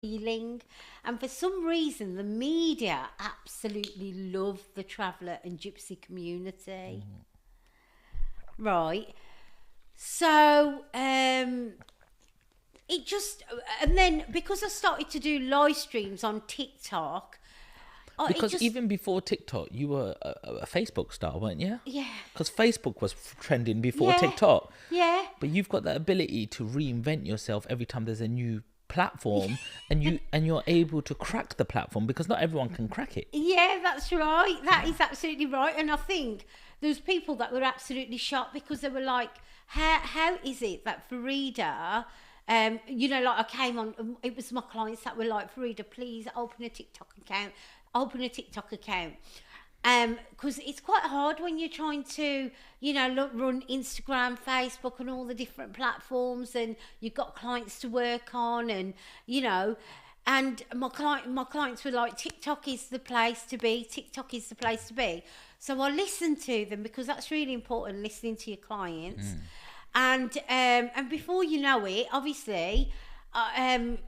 feeling. And for some reason, the media absolutely love the traveller and gypsy community. Right. So, it just, and then because I started to do live streams on TikTok, it Because just, even before TikTok, you were a Facebook star, weren't you? yeah, Because Facebook was trending before yeah, TikTok. yeah. But you've got that ability to reinvent yourself every time there's a new platform, and you're able to crack the platform because not everyone can crack it. Yeah, that's right. That is absolutely right. And I think there's people that were absolutely shocked because they were like, how is it that Farida, like I came on, it was my clients that were like, Farida, please open a TikTok account, open a TikTok account. Because it's quite hard when you're trying to, run Instagram, Facebook, and all the different platforms, and you've got clients to work on, and and my clients were like, TikTok is the place to be. TikTok is the place to be. So I listened to them because that's really important, listening to your clients, and before you know it, obviously, live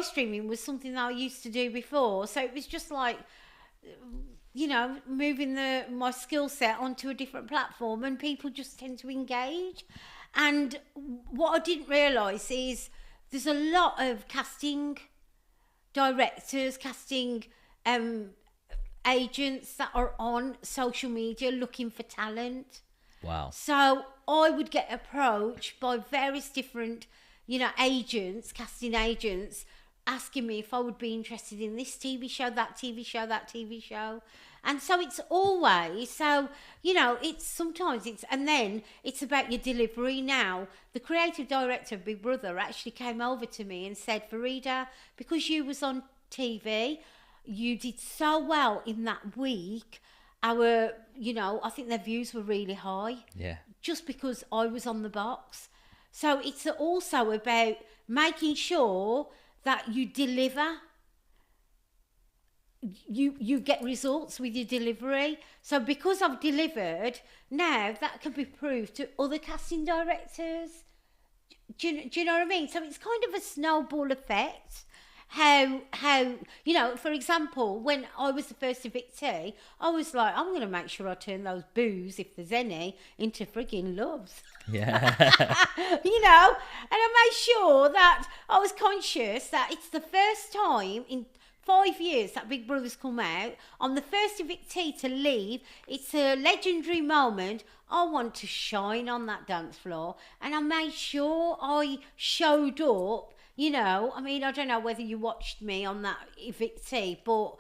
streaming was something that I used to do before. So it was just like, moving my skill set onto a different platform, and people just tend to engage. And what I didn't realise is there's a lot of casting directors, casting agents that are on social media looking for talent. Wow. So I would get approached by various different, agents, casting agents, asking me if I would be interested in this TV show, that TV show, that TV show. And so it's always, and then it's about your delivery now. The creative director of Big Brother actually came over to me and said, Farida, because you was on TV, you did so well in that week. I think their views were really high. Yeah. Just because I was on the box. So it's also about making sure that you deliver, you get results with your delivery. So because I've delivered, now that can be proved to other casting directors. Do you know what I mean? So it's kind of a snowball effect. How for example, when I was the first evictee, I was like, I'm going to make sure I turn those boos, if there's any, into frigging loves. Yeah. And I made sure that I was conscious that it's the first time in 5 years that Big Brother's come out. I'm the first evictee to leave. It's a legendary moment. I want to shine on that dance floor, and I made sure I showed up. I don't know whether you watched me on that evictee, but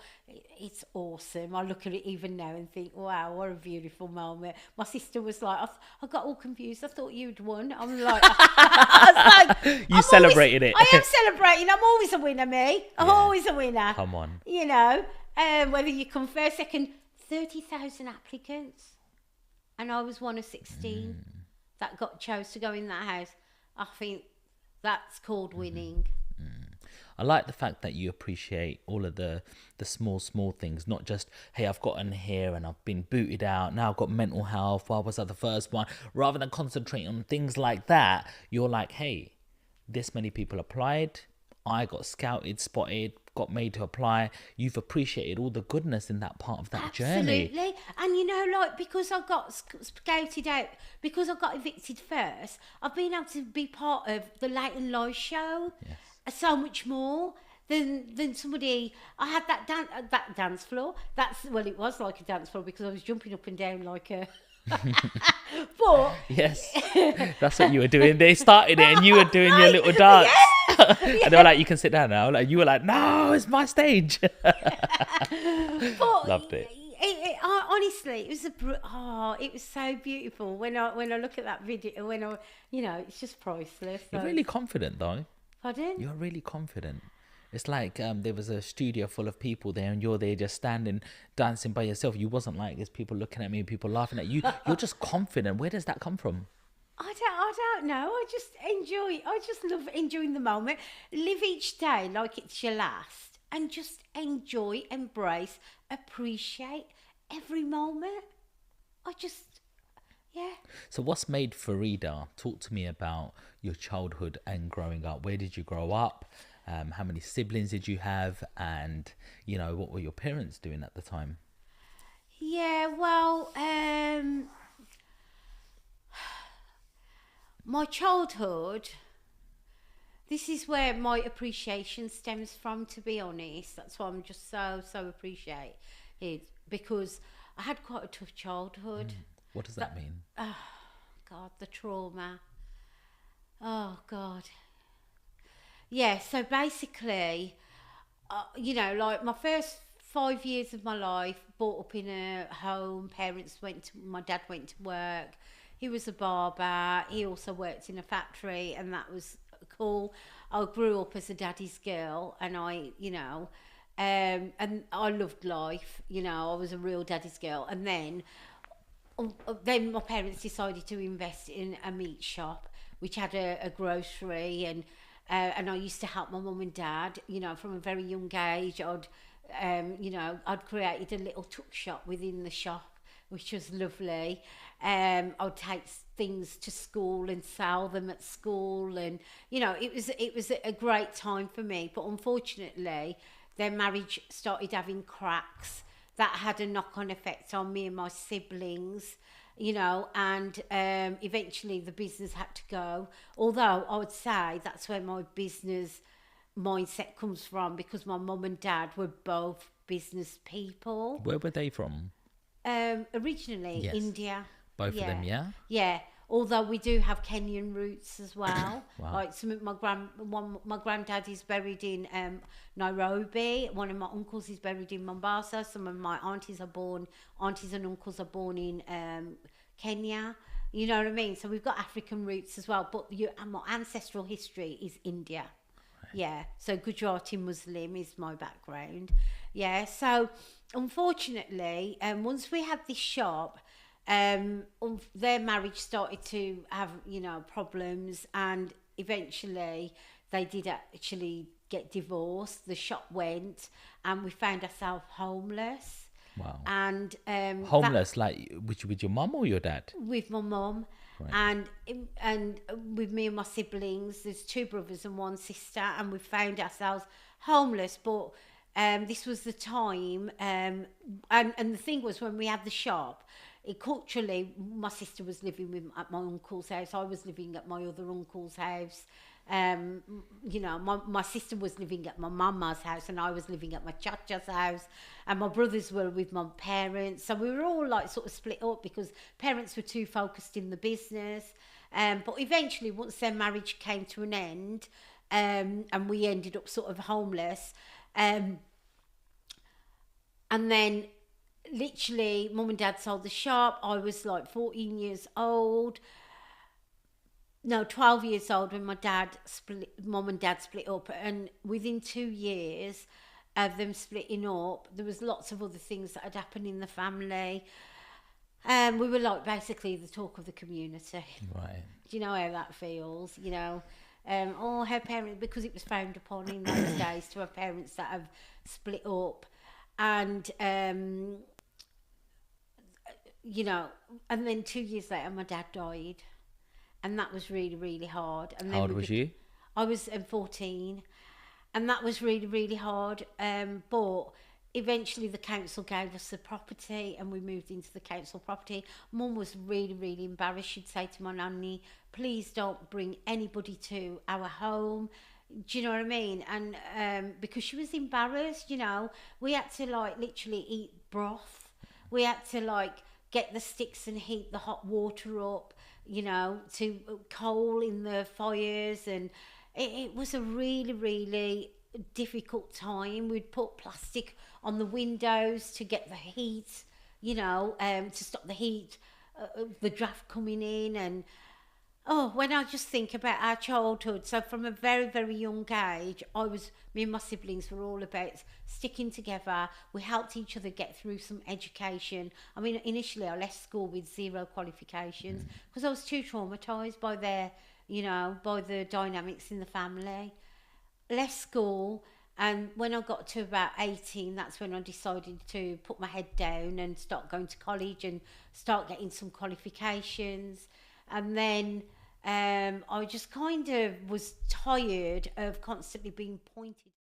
it's awesome. I look at it even now and think, wow, what a beautiful moment. My sister was like, I got all confused. I thought you'd won. I'm like, I was like, You celebrated it. I am celebrating. I'm always a winner, me. I'm always a winner. Come on. Whether you come first, second, 30,000 applicants. And I was one of 16 that chose to go in that house. I think that's called winning. I like the fact that you appreciate all of the small things, not just, hey, I've gotten here and I've been booted out, now I've got mental health, why was I the first one? Rather than concentrating on things like that, you're like, hey, this many people applied, I got scouted, spotted, got made to apply. You've appreciated all the goodness in that part of that journey. Absolutely. And because I got scouted out, because I got evicted first, I've been able to be part of the Late and Live show. Yes. So much more than somebody. I had that dance floor. It was like a dance floor because I was jumping up and down like a. But yes, that's what you were doing. They started it, and you were doing your little dance. And they were like, "You can sit down now." Like you were like, "No, it's my stage." Loved it. Honestly, it was so beautiful when I look at that video. It's just priceless. You're really confident, though. Pardon? You're really confident. It's like there was a studio full of people there, and you're there just standing, dancing by yourself. You wasn't like, there's people looking at me, people laughing at you. You're just confident. Where does that come from? I don't know. I just love enjoying the moment. Live each day like it's your last, and just enjoy, embrace, appreciate every moment. Yeah. So what's made Farida? Talk to me about your childhood and growing up. Where did you grow up? How many siblings did you have? And, you know, what were your parents doing at the time? Yeah, well, my childhood, this is where my appreciation stems from, to be honest. That's why I'm just so appreciated, because I had quite a tough childhood. What does that mean? God, the trauma. Oh, God. Yeah, so basically, you know, like my first 5 years of my life, brought up in a home. My dad went to work. He was a barber. He also worked in a factory, and that was cool. I grew up as a daddy's girl, and and I loved life. You know, I was a real daddy's girl. And then my parents decided to invest in a meat shop, which had a grocery, and I used to help my mum and dad. You know, from a very young age, I'd created a little tuck shop within the shop, which was lovely. I'd take things to school and sell them at school, and you know, it was a great time for me. But unfortunately, their marriage started having cracks that had a knock-on effect on me and my siblings, you know, and eventually the business had to go. Although I would say that's where my business mindset comes from, because my mum and dad were both business people. Where were they from? Originally, Yes. India. Both of them, yeah? Yeah. Although we do have Kenyan roots as well. Wow. Like my granddad is buried in Nairobi. One of my uncles is buried in Mombasa. Some of my aunties and uncles are born in Kenya. You know what I mean? So we've got African roots as well. But my ancestral history is India. Yeah, so Gujarati Muslim is my background. Yeah, so unfortunately, once we had this shop, their marriage started to have, you know, problems, and eventually they did actually get divorced. The shop went, and we found ourselves homeless. Wow. And Homeless, like with your mum or your dad? with my mum. Right. And with me and my siblings, there's 2 brothers and 1 sister, and we found ourselves homeless. But this was the time, and the thing was, when we had the shop, culturally, my sister was living at my uncle's house. I was living at my other uncle's house. You know, my sister was living at my mama's house, and I was living at my chacha's house, and my brothers were with my parents. So we were all like sort of split up, because parents were too focused in the business. But eventually, once their marriage came to an end, and we ended up sort of homeless, and then literally mum and dad sold the shop. I was like 14 years old. No, 12 years old when mum and dad split up. And within 2 years of them splitting up, there was lots of other things that had happened in the family. We were like basically the talk of the community. Right. Do you know how that feels? You know, her parents, because it was frowned upon in those days to have parents that have split up. And, you know, and then 2 years later, my dad died. And that was really, really hard. And How old was you? I was 14. And that was really, really hard. But eventually the council gave us the property, and we moved into the council property. Mum was really, really embarrassed. She'd say to my nanny, please don't bring anybody to our home. Do you know what I mean? And because she was embarrassed, you know, we had to like literally eat broth. We had to like get the sticks and heat the hot water up, you know, to coal in the fires. And it was a really, really difficult time. We'd put plastic on the windows to get the heat, you know, to stop the heat, the draft coming in. And when I just think about our childhood, so from a very, very young age, me and my siblings were all about sticking together. We helped each other get through some education. I mean, initially I left school with 0 qualifications because I was too traumatised by by the dynamics in the family. Left school, and when I got to about 18, that's when I decided to put my head down and start going to college and start getting some qualifications. And then I just kind of was tired of constantly being pointed